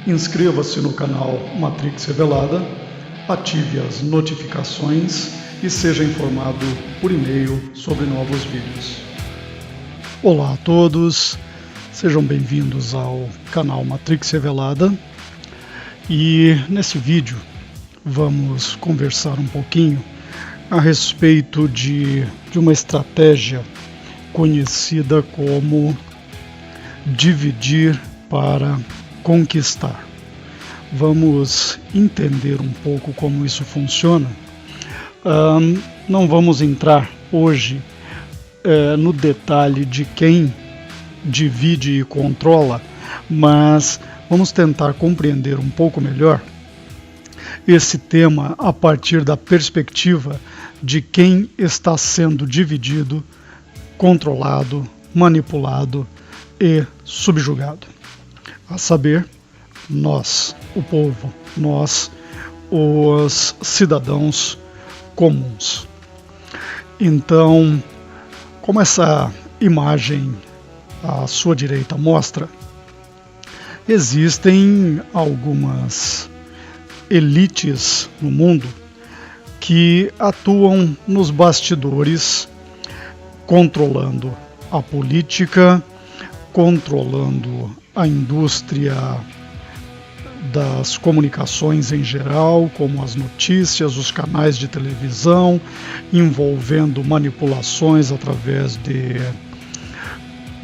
Inscreva-se no canal Matrix Revelada, ative as notificações e seja informado por e-mail sobre novos vídeos. Olá a todos, sejam bem-vindos ao canal Matrix Revelada e nesse vídeo vamos conversar um pouquinho a respeito de uma estratégia conhecida como dividir para conquistar. Vamos entender um pouco como isso funciona. Não vamos entrar hoje no detalhe de quem divide e controla, mas vamos tentar compreender um pouco melhor esse tema a partir da perspectiva de quem está sendo dividido, controlado, manipulado e subjugado. A saber, nós, o povo, nós, os cidadãos comuns. Então, como essa imagem à sua direita mostra, existem algumas elites no mundo que atuam nos bastidores, controlando a política, controlando a indústria das comunicações em geral, como as notícias, os canais de televisão, envolvendo manipulações através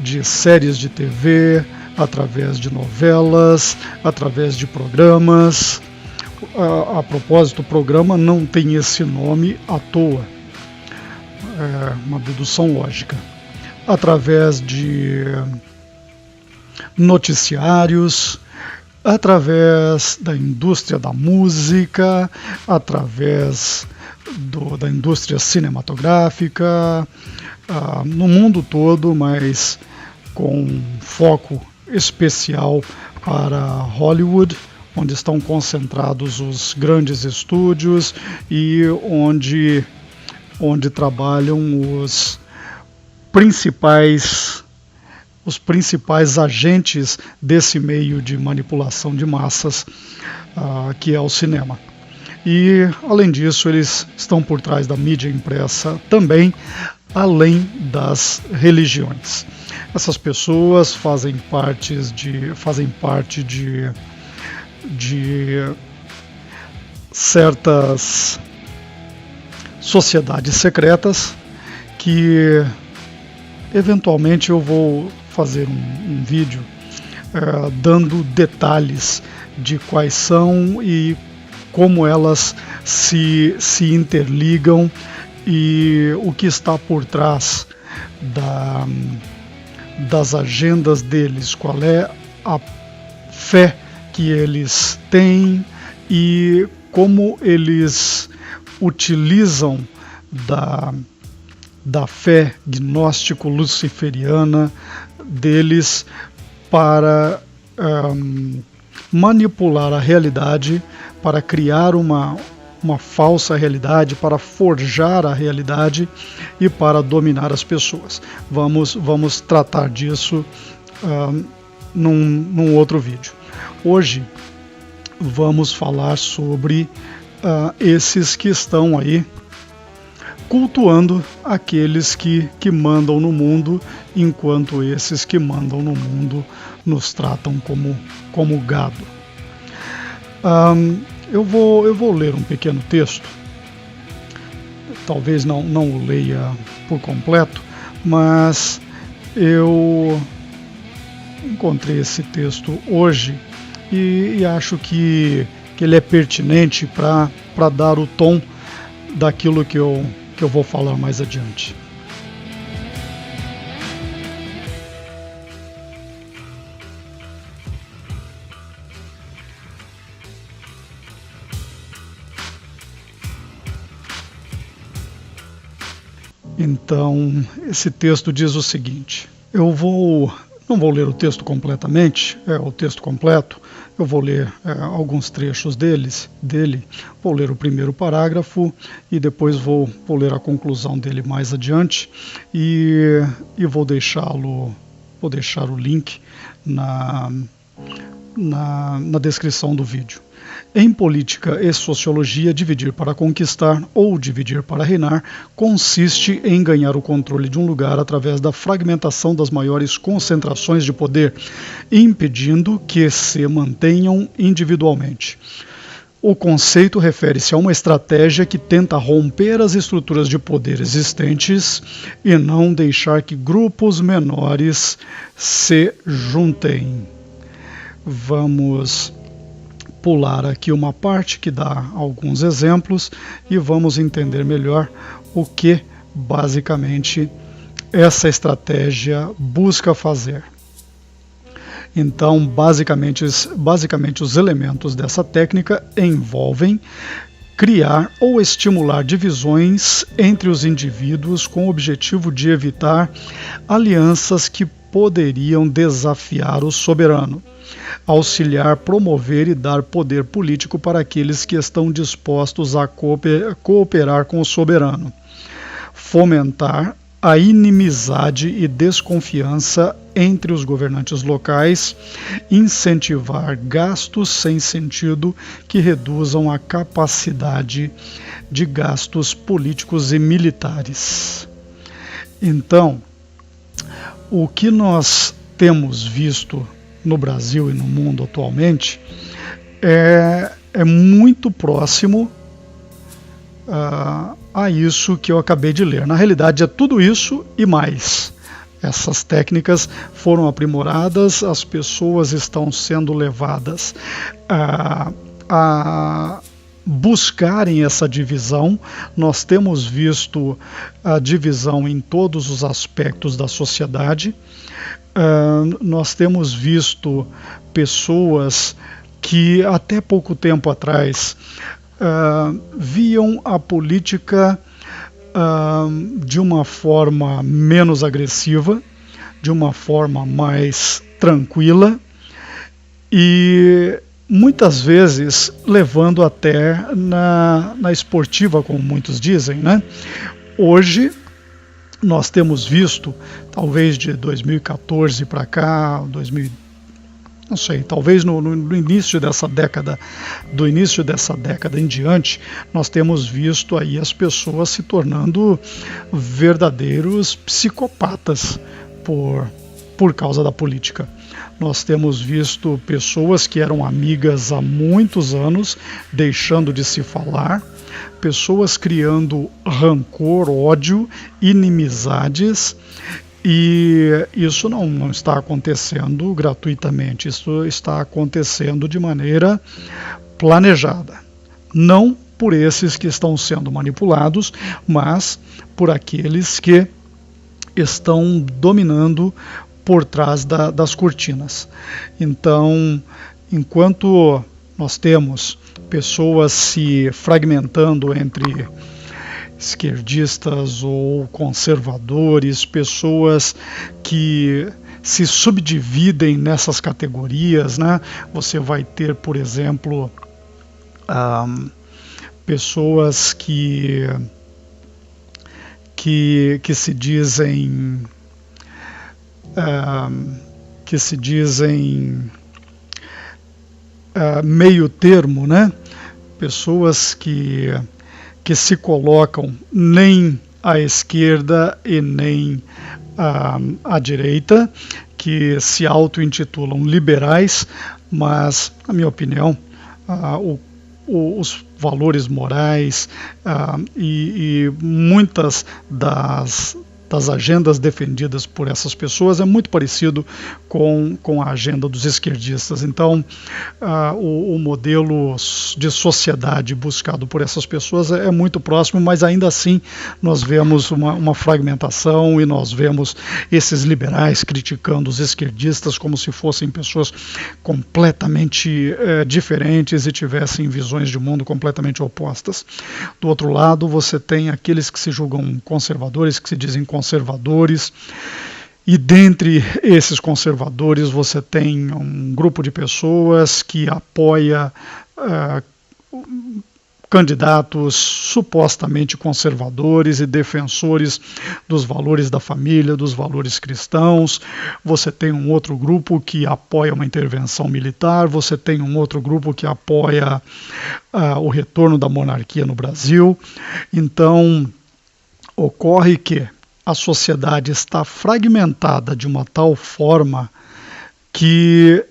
de séries de TV, através de novelas, através de programas. A propósito, o programa não tem esse nome à toa, é uma dedução lógica. Através de noticiários, através da indústria da música, através da indústria cinematográfica, no mundo todo, mas com foco especial para Hollywood, onde estão concentrados os grandes estúdios e onde trabalham os principais agentes desse meio de manipulação de massas, que é o cinema. E, além disso, eles estão por trás da mídia impressa também, além das religiões. Essas pessoas fazem parte de certas sociedades secretas que eventualmente eu vou fazer um vídeo dando detalhes de quais são e como elas se interligam e o que está por trás das agendas deles, qual é a fé que eles têm e como eles utilizam da fé gnóstico-luciferiana deles para manipular a realidade, para criar uma falsa realidade, para forjar a realidade e para dominar as pessoas. Vamos tratar disso num outro vídeo. Hoje vamos falar sobre esses que estão aí cultuando aqueles que mandam no mundo, enquanto esses que mandam no mundo nos tratam como gado. Eu vou ler um pequeno texto, talvez não o leia por completo, mas eu encontrei esse texto hoje e acho que ele é pertinente para dar o tom daquilo que eu vou falar mais adiante. Então, esse texto diz o seguinte: não vou ler o texto completamente, o texto completo, eu vou ler alguns trechos dele, vou ler o primeiro parágrafo e depois vou ler a conclusão dele mais adiante e vou deixar o link na descrição do vídeo. Em política e sociologia, dividir para conquistar ou dividir para reinar consiste em ganhar o controle de um lugar através da fragmentação das maiores concentrações de poder, impedindo que se mantenham individualmente. O conceito refere-se a uma estratégia que tenta romper as estruturas de poder existentes e não deixar que grupos menores se juntem. Vamos pular aqui uma parte que dá alguns exemplos e vamos entender melhor o que basicamente essa estratégia busca fazer. Então, basicamente os elementos dessa técnica envolvem criar ou estimular divisões entre os indivíduos com o objetivo de evitar alianças que poderiam desafiar o soberano, auxiliar, promover e dar poder político para aqueles que estão dispostos a cooperar com o soberano, fomentar a inimizade e desconfiança entre os governantes locais, incentivar gastos sem sentido que reduzam a capacidade de gastos políticos e militares. Então, o que nós temos visto no Brasil e no mundo atualmente é muito próximo a isso que eu acabei de ler. Na realidade é tudo isso e mais. Essas técnicas foram aprimoradas, as pessoas estão sendo levadas a buscarem essa divisão. Nós temos visto a divisão em todos os aspectos da sociedade. Nós temos visto pessoas que até pouco tempo atrás viam a política de uma forma menos agressiva, de uma forma mais tranquila e muitas vezes levando até na esportiva, como muitos dizem, né? Hoje nós temos visto, talvez de 2014 para cá, não sei, talvez no início dessa década, do início dessa década em diante, nós temos visto aí as pessoas se tornando verdadeiros psicopatas por causa da política. Nós temos visto pessoas que eram amigas há muitos anos deixando de se falar, pessoas criando rancor, ódio, inimizades. E isso não está acontecendo gratuitamente, isso está acontecendo de maneira planejada. Não por esses que estão sendo manipulados, mas por aqueles que estão dominando por trás das cortinas. Então, enquanto nós temos pessoas se fragmentando entre esquerdistas ou conservadores, pessoas que se subdividem nessas categorias, né? Você vai ter, por exemplo, pessoas que se dizem meio termo, né? Pessoas que se colocam nem à esquerda e nem à direita, que se auto-intitulam liberais, mas, na minha opinião, os valores morais e muitas das agendas defendidas por essas pessoas é muito parecido com a agenda dos esquerdistas. Então, o modelo de sociedade buscado por essas pessoas é muito próximo, mas ainda assim nós vemos uma fragmentação e nós vemos esses liberais criticando os esquerdistas como se fossem pessoas completamente diferentes e tivessem visões de mundo completamente opostas. Do outro lado, você tem aqueles que se julgam conservadores, que se dizem conservadores, e dentre esses conservadores você tem um grupo de pessoas que apoia candidatos supostamente conservadores e defensores dos valores da família, dos valores cristãos. Você tem um outro grupo que apoia uma intervenção militar, você tem um outro grupo que apoia o retorno da monarquia no Brasil. Então, ocorre que a sociedade está fragmentada de uma tal forma que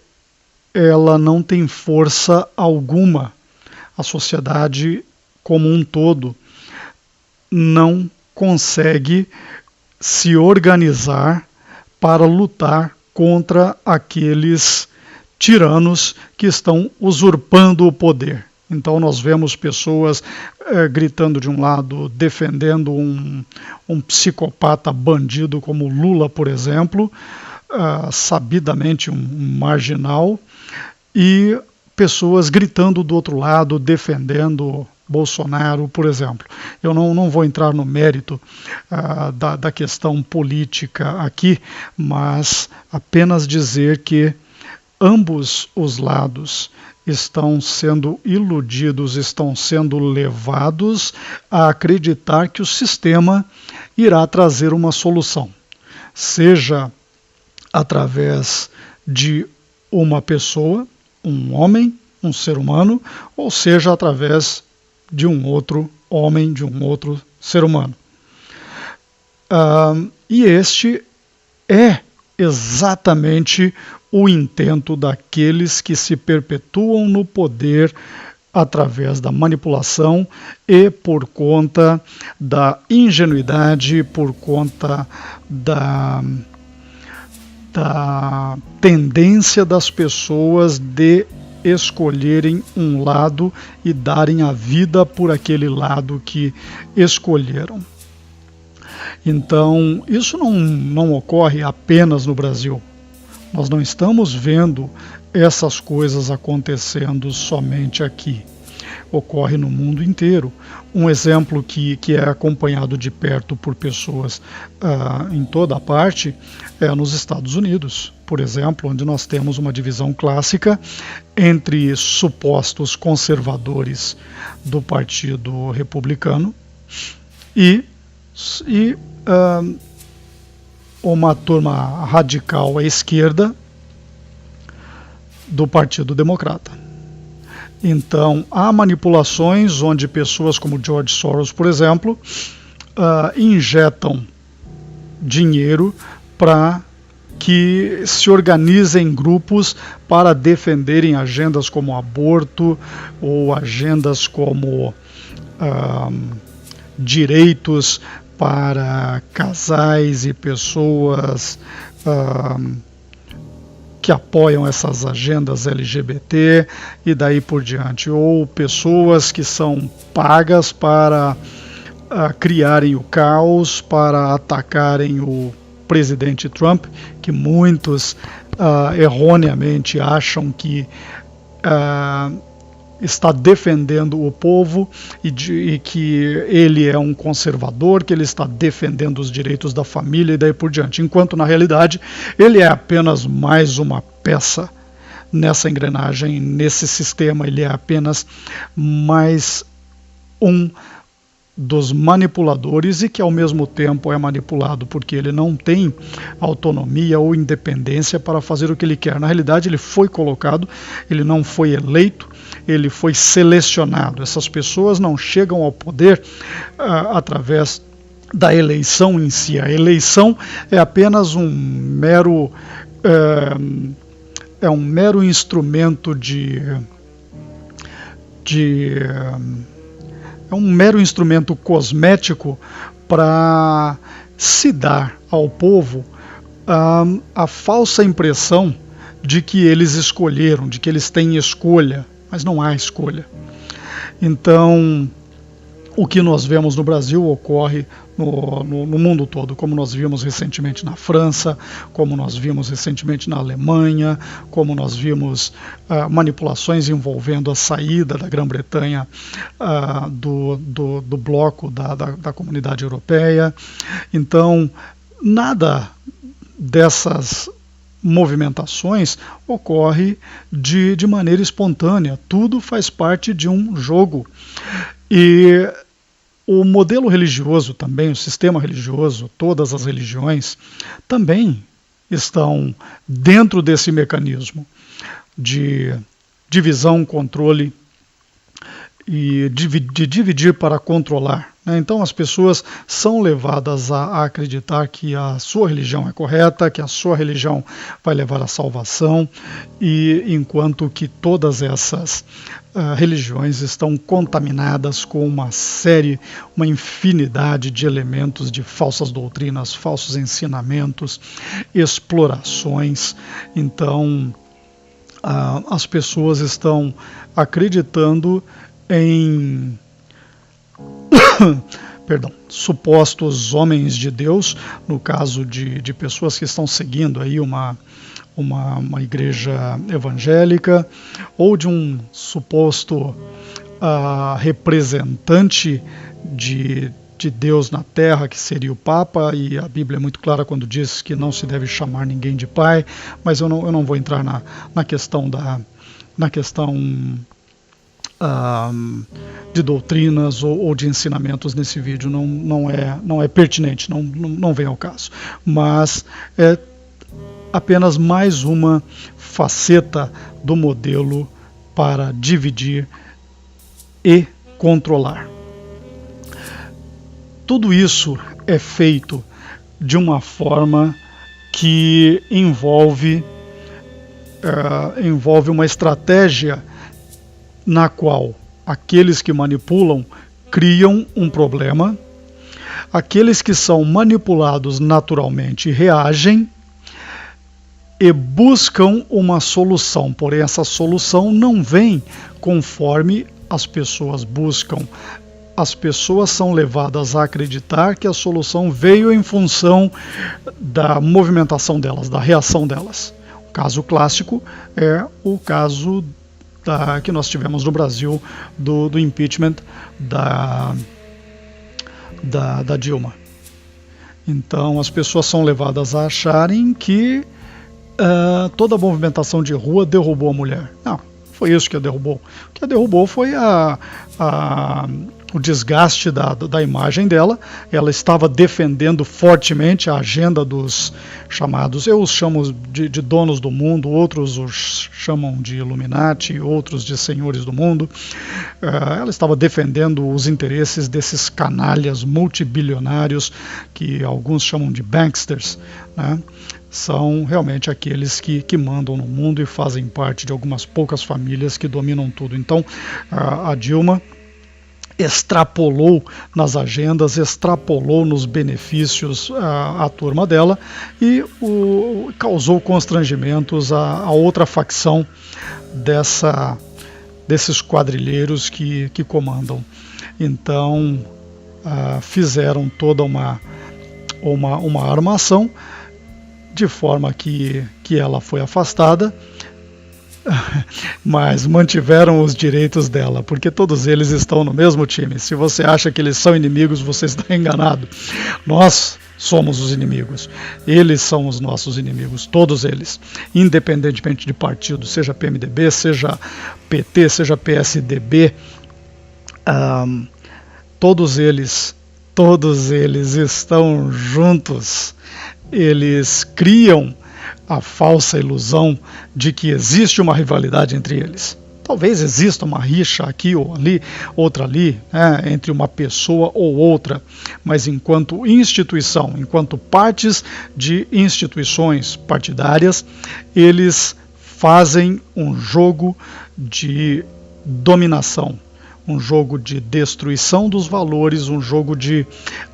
ela não tem força alguma. A sociedade como um todo não consegue se organizar para lutar contra aqueles tiranos que estão usurpando o poder. Então nós vemos pessoas gritando de um lado, defendendo um psicopata bandido como Lula, por exemplo, sabidamente um marginal, e pessoas gritando do outro lado, defendendo Bolsonaro, por exemplo. Eu não vou entrar no mérito da questão política aqui, mas apenas dizer que ambos os lados estão sendo iludidos, estão sendo levados a acreditar que o sistema irá trazer uma solução, seja através de uma pessoa, um homem, um ser humano, ou seja, através de um outro homem, de um outro ser humano. E este é exatamente o intento daqueles que se perpetuam no poder através da manipulação e por conta da ingenuidade, por conta da tendência das pessoas de escolherem um lado e darem a vida por aquele lado que escolheram. Então, isso não ocorre apenas no Brasil. Nós não estamos vendo essas coisas acontecendo somente aqui. Ocorre no mundo inteiro. Um exemplo que é acompanhado de perto por pessoas em toda a parte é nos Estados Unidos, por exemplo, onde nós temos uma divisão clássica entre supostos conservadores do Partido Republicano e uma turma radical à esquerda do Partido Democrata. Então, há manipulações onde pessoas como George Soros, por exemplo, injetam dinheiro para que se organizem grupos para defenderem agendas como aborto ou agendas como direitos para casais e pessoas que apoiam essas agendas LGBT e daí por diante, ou pessoas que são pagas para criarem o caos, para atacarem o presidente Trump, que muitos erroneamente acham que está defendendo o povo e que ele é um conservador, que ele está defendendo os direitos da família e daí por diante, enquanto na realidade ele é apenas mais uma peça nessa engrenagem, nesse sistema. Ele é apenas mais um dos manipuladores e que ao mesmo tempo é manipulado porque ele não tem autonomia ou independência para fazer o que ele quer. Na realidade ele foi colocado, ele não foi eleito, ele foi selecionado. Essas pessoas não chegam ao poder através da eleição em si. A eleição é apenas um mero instrumento é um mero instrumento cosmético para se dar ao povo a falsa impressão de que eles escolheram, de que eles têm escolha, mas não há escolha. Então, o que nós vemos no Brasil ocorre no mundo todo, como nós vimos recentemente na França, como nós vimos recentemente na Alemanha, como nós vimos manipulações envolvendo a saída da Grã-Bretanha do bloco da Comunidade Europeia. Então, nada dessas movimentações ocorre de maneira espontânea. Tudo faz parte de um jogo. E o modelo religioso também, o sistema religioso, todas as religiões, também estão dentro desse mecanismo de divisão, controle e de dividir para controlar. Então as pessoas são levadas a acreditar que a sua religião é correta, que a sua religião vai levar à salvação, e enquanto que todas essas religiões estão contaminadas com uma infinidade de elementos de falsas doutrinas, falsos ensinamentos, explorações. Então as pessoas estão acreditando em supostos homens de Deus, no caso de pessoas que estão seguindo aí uma igreja evangélica, ou de um suposto representante de Deus na Terra, que seria o Papa, e a Bíblia é muito clara quando diz que não se deve chamar ninguém de pai, mas eu não vou entrar na questão de doutrinas ou de ensinamentos nesse vídeo. Não é pertinente, não vem ao caso. Mas é apenas mais uma faceta do modelo para dividir e controlar. Tudo isso é feito de uma forma que envolve uma estratégia na qual aqueles que manipulam criam um problema, aqueles que são manipulados naturalmente reagem e buscam uma solução, porém essa solução não vem conforme as pessoas buscam. As pessoas são levadas a acreditar que a solução veio em função da movimentação delas, da reação delas. O caso clássico é o caso que nós tivemos no Brasil do impeachment da Dilma. Então as pessoas são levadas a acharem que toda a movimentação de rua derrubou a mulher. Não, foi isso que a derrubou. O que a derrubou foi o desgaste da imagem dela. Ela estava defendendo fortemente a agenda dos chamados, eu os chamo de donos do mundo, outros os chamam de Illuminati, outros de senhores do mundo. Ela estava defendendo os interesses desses canalhas multibilionários, que alguns chamam de banksters, né? São realmente aqueles que mandam no mundo e fazem parte de algumas poucas famílias que dominam tudo. Então a Dilma extrapolou nas agendas, extrapolou nos benefícios a turma dela e causou constrangimentos a outra facção desses quadrilheiros que comandam. Então fizeram toda uma armação de forma que ela foi afastada, mas mantiveram os direitos dela, porque todos eles estão no mesmo time. Se você acha que eles são inimigos, você está enganado. Nós somos os inimigos, eles são os nossos inimigos, todos eles, independentemente de partido, seja PMDB, seja PT, seja PSDB, todos eles estão juntos. Eles criam a falsa ilusão de que existe uma rivalidade entre eles. Talvez exista uma rixa aqui ou ali, outra ali, entre uma pessoa ou outra, mas enquanto instituição, enquanto partes de instituições partidárias, eles fazem um jogo de dominação, um jogo de destruição dos valores, um jogo de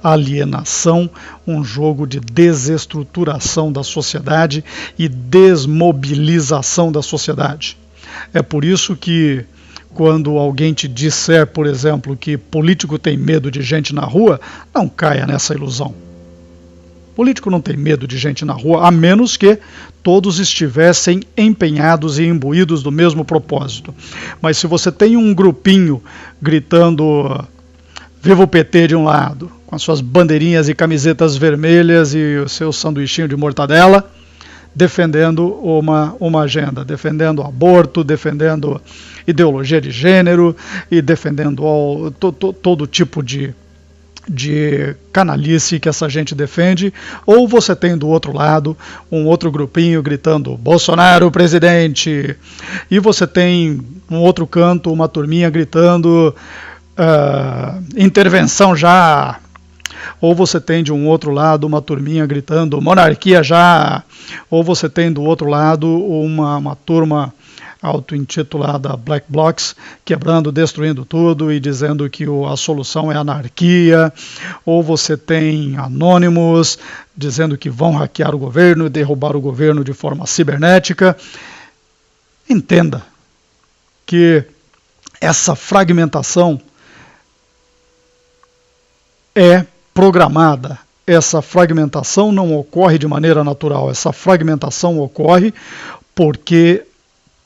alienação, um jogo de desestruturação da sociedade e desmobilização da sociedade. É por isso que quando alguém te disser, por exemplo, que político tem medo de gente na rua, não caia nessa ilusão. Político não tem medo de gente na rua, a menos que todos estivessem empenhados e imbuídos do mesmo propósito. Mas se você tem um grupinho gritando "Viva o PT" de um lado, com as suas bandeirinhas e camisetas vermelhas e o seu sanduichinho de mortadela, defendendo uma agenda, defendendo aborto, defendendo ideologia de gênero e defendendo todo tipo de canalice que essa gente defende, ou você tem do outro lado um outro grupinho gritando Bolsonaro presidente, e você tem no outro canto uma turminha gritando intervenção já, ou você tem de um outro lado uma turminha gritando monarquia já, ou você tem do outro lado uma turma auto-intitulada Black Blocs, quebrando, destruindo tudo e dizendo que a solução é anarquia, ou você tem anônimos dizendo que vão hackear o governo e derrubar o governo de forma cibernética. Entenda que essa fragmentação é programada. Essa fragmentação não ocorre de maneira natural, essa fragmentação ocorre porque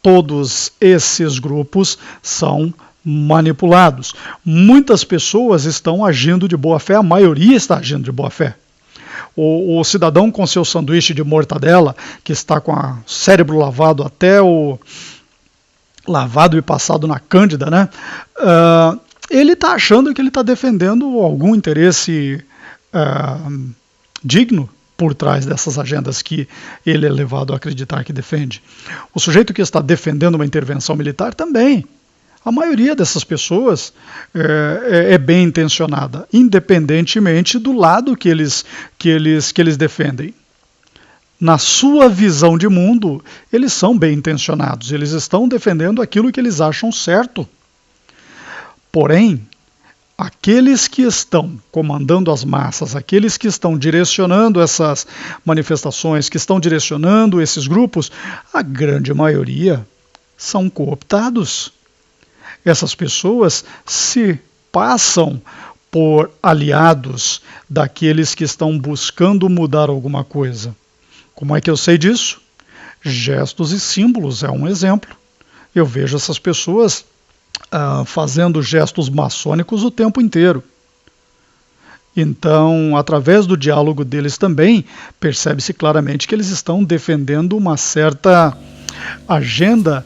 todos esses grupos são manipulados. Muitas pessoas estão agindo de boa fé, a maioria está agindo de boa fé. O cidadão com seu sanduíche de mortadela, que está com o cérebro lavado até lavado e passado na cândida, né? Ele está achando que ele está defendendo algum interesse digno por trás dessas agendas que ele é levado a acreditar que defende. O sujeito que está defendendo uma intervenção militar também. A maioria dessas pessoas é bem intencionada, independentemente do lado que eles defendem. Na sua visão de mundo, eles são bem intencionados, eles estão defendendo aquilo que eles acham certo. Porém, aqueles que estão comandando as massas, aqueles que estão direcionando essas manifestações, que estão direcionando esses grupos, a grande maioria são cooptados. Essas pessoas se passam por aliados daqueles que estão buscando mudar alguma coisa. Como é que eu sei disso? Gestos e símbolos é um exemplo. Eu vejo essas pessoas fazendo gestos maçônicos o tempo inteiro. Então, através do diálogo deles também, percebe-se claramente que eles estão defendendo uma certa agenda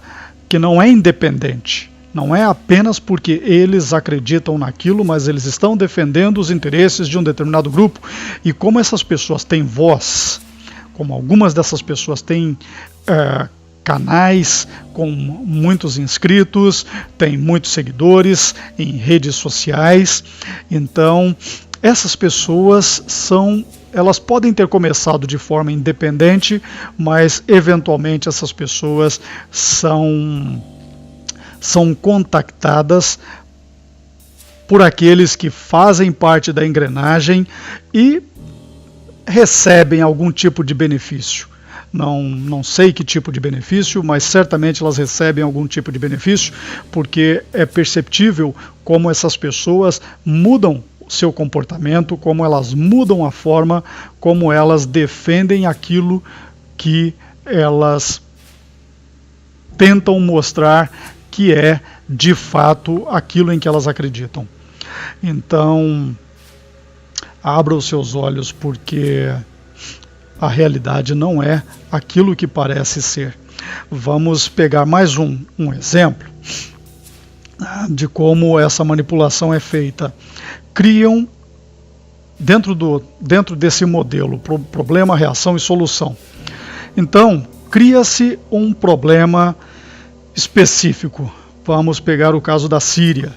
que não é independente. Não é apenas porque eles acreditam naquilo, mas eles estão defendendo os interesses de um determinado grupo. E como essas pessoas têm voz, como algumas dessas pessoas têm canais com muitos inscritos, tem muitos seguidores em redes sociais, então essas pessoas elas podem ter começado de forma independente, mas eventualmente essas pessoas são contactadas por aqueles que fazem parte da engrenagem e recebem algum tipo de benefício. Não sei que tipo de benefício, mas certamente elas recebem algum tipo de benefício, porque é perceptível como essas pessoas mudam o seu comportamento, como elas mudam a forma como elas defendem aquilo que elas tentam mostrar que é, de fato, aquilo em que elas acreditam. Então, abra os seus olhos, porque a realidade não é aquilo que parece ser. Vamos pegar mais um exemplo de como essa manipulação é feita. Criam, dentro desse modelo, problema, reação e solução. Então, cria-se um problema específico. Vamos pegar o caso da Síria,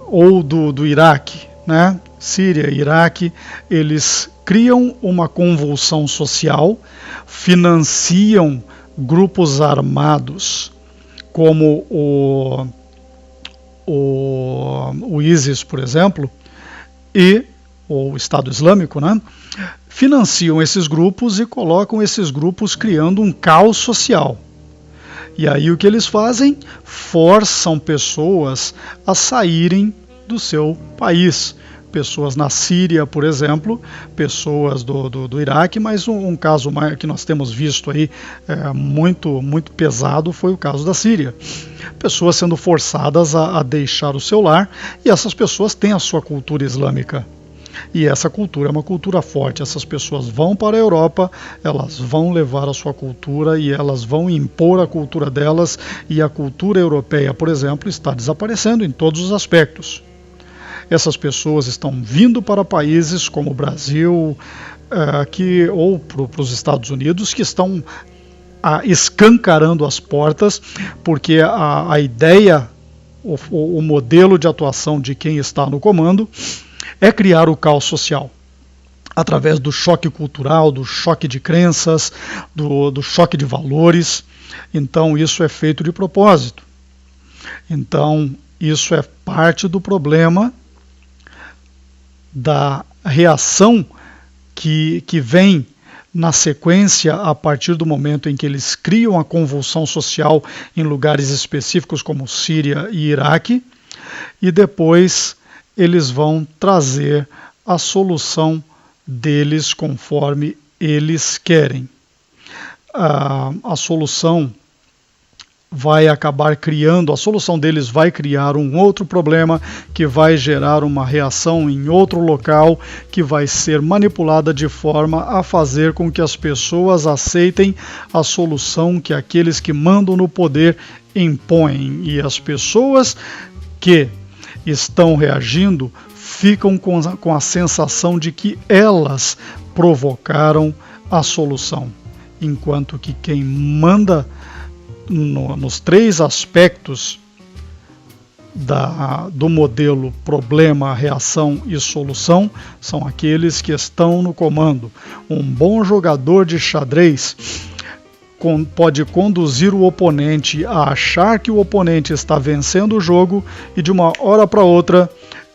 ou do Iraque, né? Síria e Iraque, eles criam uma convulsão social, financiam grupos armados como o ISIS, por exemplo, e o Estado Islâmico, né? Financiam esses grupos e colocam esses grupos criando um caos social. E aí o que eles fazem? Forçam pessoas a saírem do seu país. Pessoas na Síria, por exemplo, pessoas do Iraque, mas um caso que nós temos visto aí muito pesado foi o caso da Síria. Pessoas sendo forçadas a deixar o seu lar, e essas pessoas têm a sua cultura islâmica. E essa cultura é uma cultura forte. Essas pessoas vão para a Europa, elas vão levar a sua cultura e elas vão impor a cultura delas, e a cultura europeia, por exemplo, está desaparecendo em todos os aspectos. Essas pessoas estão vindo para países como o Brasil, ou para os Estados Unidos, que estão escancarando as portas, porque a ideia, o modelo de atuação de quem está no comando é criar o caos social, através do choque cultural, do choque de crenças, do choque de valores. Então isso é feito de propósito. Então isso é parte do problema da reação que vem na sequência, a partir do momento em que eles criam a convulsão social em lugares específicos como Síria e Iraque, e depois eles vão trazer a solução deles conforme eles querem. A solução deles vai criar um outro problema, que vai gerar uma reação em outro local, que vai ser manipulada de forma a fazer com que as pessoas aceitem a solução que aqueles que mandam no poder impõem. E as pessoas que estão reagindo ficam com a sensação de que elas provocaram a solução, enquanto que quem manda nos três aspectos do modelo problema, reação e solução são aqueles que estão no comando. Um bom jogador de xadrez pode conduzir o oponente a achar que o oponente está vencendo o jogo, e de uma hora para outra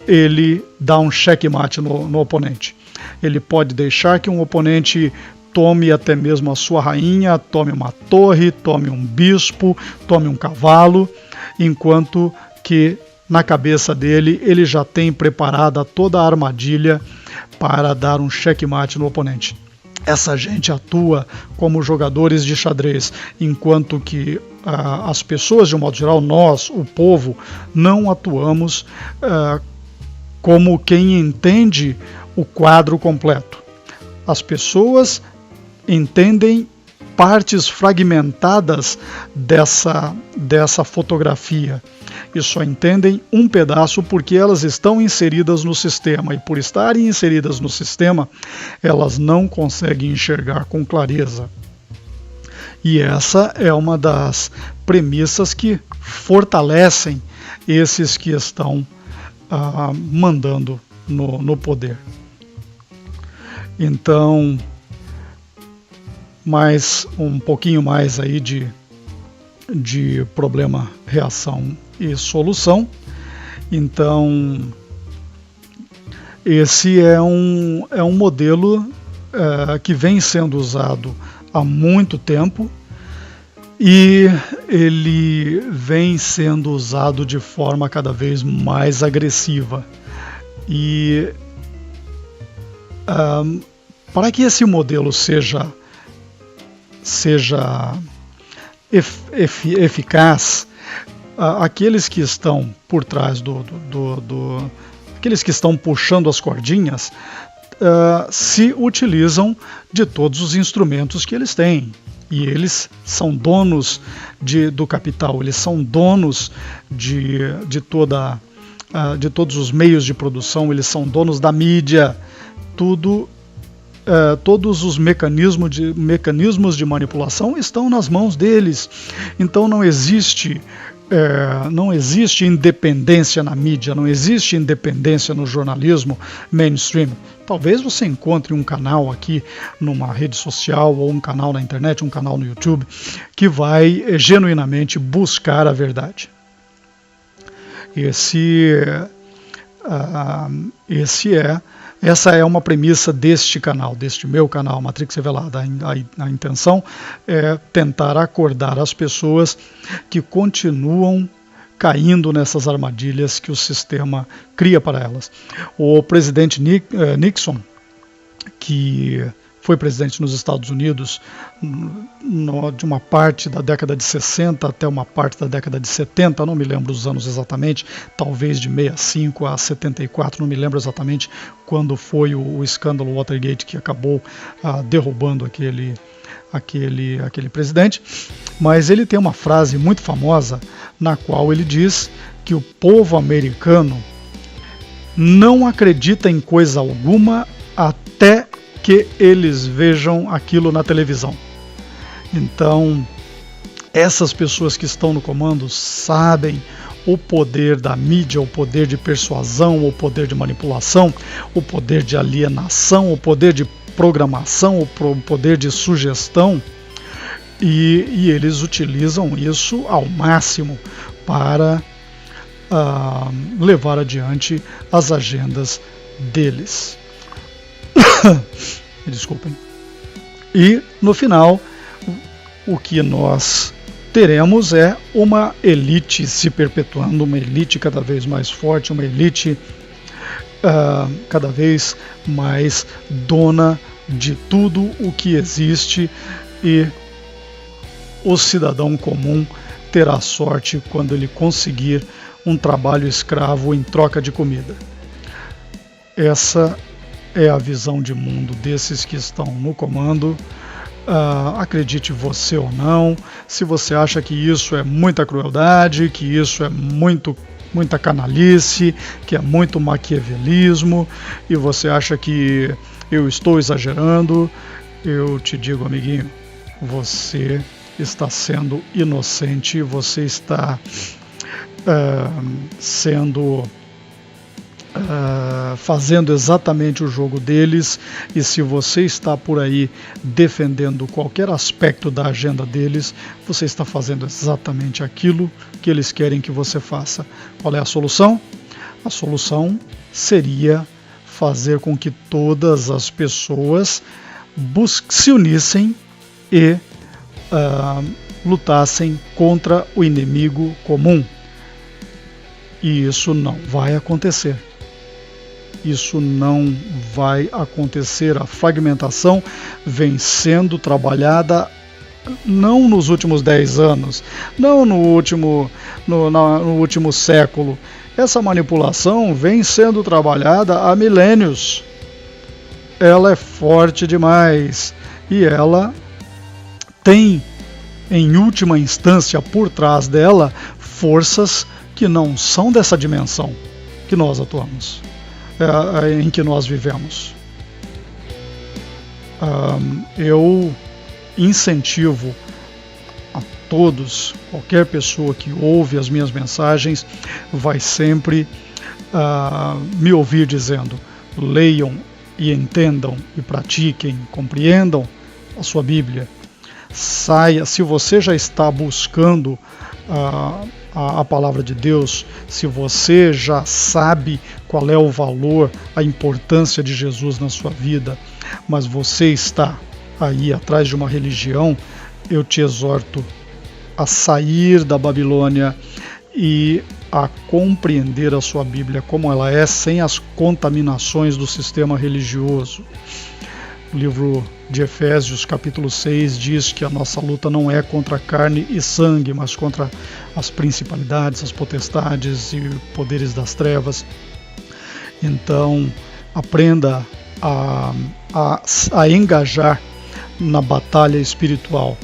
ele dá um checkmate no oponente. Ele pode deixar que um oponente tome até mesmo a sua rainha, tome uma torre, tome um bispo, tome um cavalo, enquanto que na cabeça dele ele já tem preparada toda a armadilha para dar um checkmate no oponente. Essa gente atua como jogadores de xadrez, enquanto que as pessoas, de um modo geral, nós, o povo, não atuamos como quem entende o quadro completo. As pessoas entendem partes fragmentadas dessa fotografia e só entendem um pedaço porque elas estão inseridas no sistema, e por estarem inseridas no sistema, elas não conseguem enxergar com clareza. E essa é uma das premissas que fortalecem esses que estão mandando no poder. Então, um pouquinho mais aí de problema, reação e solução. Então, esse é um modelo que vem sendo usado há muito tempo, e ele vem sendo usado de forma cada vez mais agressiva. E para que esse modelo seja eficaz, aqueles que estão por trás aqueles que estão puxando as cordinhas se utilizam de todos os instrumentos que eles têm, e eles são donos do capital, eles são donos de todos os meios de produção, eles são donos da mídia, todos os mecanismos de manipulação estão nas mãos deles. Então não existe independência na mídia, não existe independência no jornalismo mainstream. Talvez você encontre um canal aqui numa rede social, ou um canal na internet, um canal no YouTube, que vai genuinamente buscar a verdade. Essa é uma premissa deste canal, deste meu canal, Matrix Revelada. A intenção é tentar acordar as pessoas que continuam caindo nessas armadilhas que o sistema cria para elas. O presidente Nixon, que foi presidente nos Estados Unidos de uma parte da década de 60 até uma parte da década de 70, não me lembro os anos exatamente, talvez de 65 a 74, não me lembro exatamente quando foi o escândalo Watergate que acabou derrubando aquele presidente, mas ele tem uma frase muito famosa na qual ele diz que o povo americano não acredita em coisa alguma até que eles vejam aquilo na televisão. Então, essas pessoas que estão no comando sabem o poder da mídia, o poder de persuasão, o poder de manipulação, o poder de alienação, o poder de programação, o poder de sugestão, e eles utilizam isso ao máximo para levar adiante as agendas deles. Desculpem. E no final, o que nós teremos é uma elite se perpetuando, uma elite cada vez mais forte, uma elite cada vez mais dona de tudo o que existe, e o cidadão comum terá sorte quando ele conseguir um trabalho escravo em troca de comida. Essa é a visão de mundo desses que estão no comando. Acredite você ou não, se você acha que isso é muita crueldade, que isso é muita canalice, que é muito maquiavelismo, e você acha que eu estou exagerando, eu te digo, amiguinho, você está sendo inocente, você está fazendo exatamente o jogo deles, e se você está por aí defendendo qualquer aspecto da agenda deles, você está fazendo exatamente aquilo que eles querem que você faça. Qual é a solução? A solução seria fazer com que todas as pessoas se unissem e lutassem contra o inimigo comum. E isso não vai acontecer. Isso não vai acontecer. A fragmentação vem sendo trabalhada não nos últimos 10 anos, não no último século. Essa manipulação vem sendo trabalhada há milênios. Ela é forte demais e ela tem, em última instância, por trás dela, forças que não são dessa dimensão que nós atuamos, em que nós vivemos. Eu incentivo a todos, qualquer pessoa que ouve as minhas mensagens, vai sempre me ouvir dizendo: leiam e entendam e pratiquem, compreendam a sua Bíblia. Se você já está buscando a palavra de Deus, se você já sabe qual é o valor, a importância de Jesus na sua vida, mas você está aí atrás de uma religião, eu te exorto a sair da Babilônia e a compreender a sua Bíblia como ela é, sem as contaminações do sistema religioso. O livro de Efésios, capítulo 6, diz que a nossa luta não é contra carne e sangue, mas contra as principalidades, as potestades e poderes das trevas. Então, aprenda a engajar na batalha espiritual.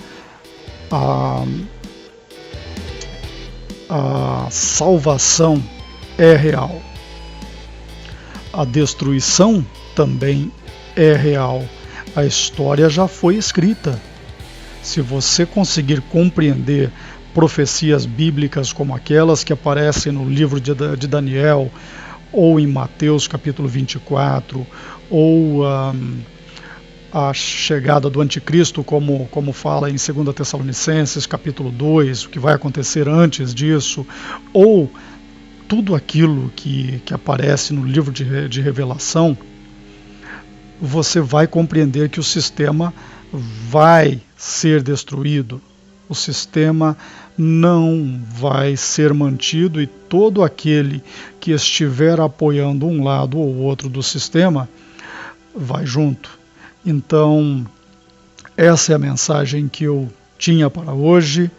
A salvação é real. A destruição também é real. A história já foi escrita. Se você conseguir compreender profecias bíblicas como aquelas que aparecem no livro de Daniel, ou em Mateus capítulo 24, ou a chegada do anticristo, como fala em 2 Tessalonicenses capítulo 2, o que vai acontecer antes disso, ou tudo aquilo que aparece no livro de Revelação, você vai compreender que o sistema vai ser destruído, o sistema não vai ser mantido, e todo aquele que estiver apoiando um lado ou outro do sistema vai junto. Então, essa é a mensagem que eu tinha para hoje.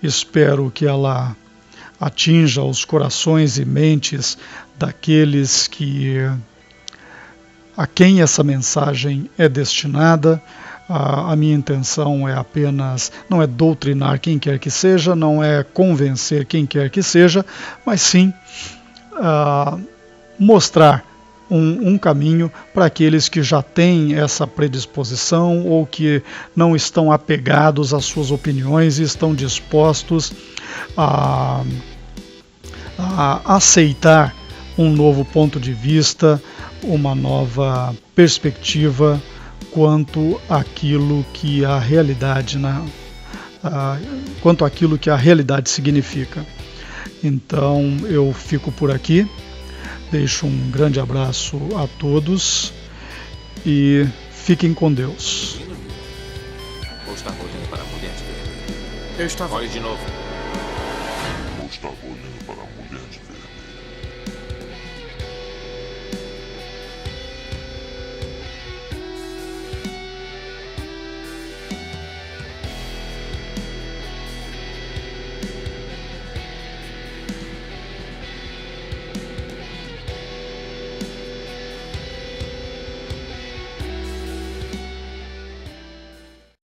Espero que ela atinja os corações e mentes daqueles a quem essa mensagem é destinada. A minha intenção é apenas, não é doutrinar quem quer que seja, não é convencer quem quer que seja, mas sim mostrar um caminho para aqueles que já têm essa predisposição ou que não estão apegados às suas opiniões e estão dispostos a aceitar um novo ponto de vista, uma nova perspectiva quanto àquilo que a realidade, quanto àquilo que a realidade significa. Então eu fico por aqui, deixo um grande abraço a todos e fiquem com Deus. Ou estava olhando para a mulher de ver? Eu estava... Olhe de novo. Ou estava olhando para a mulher de ver?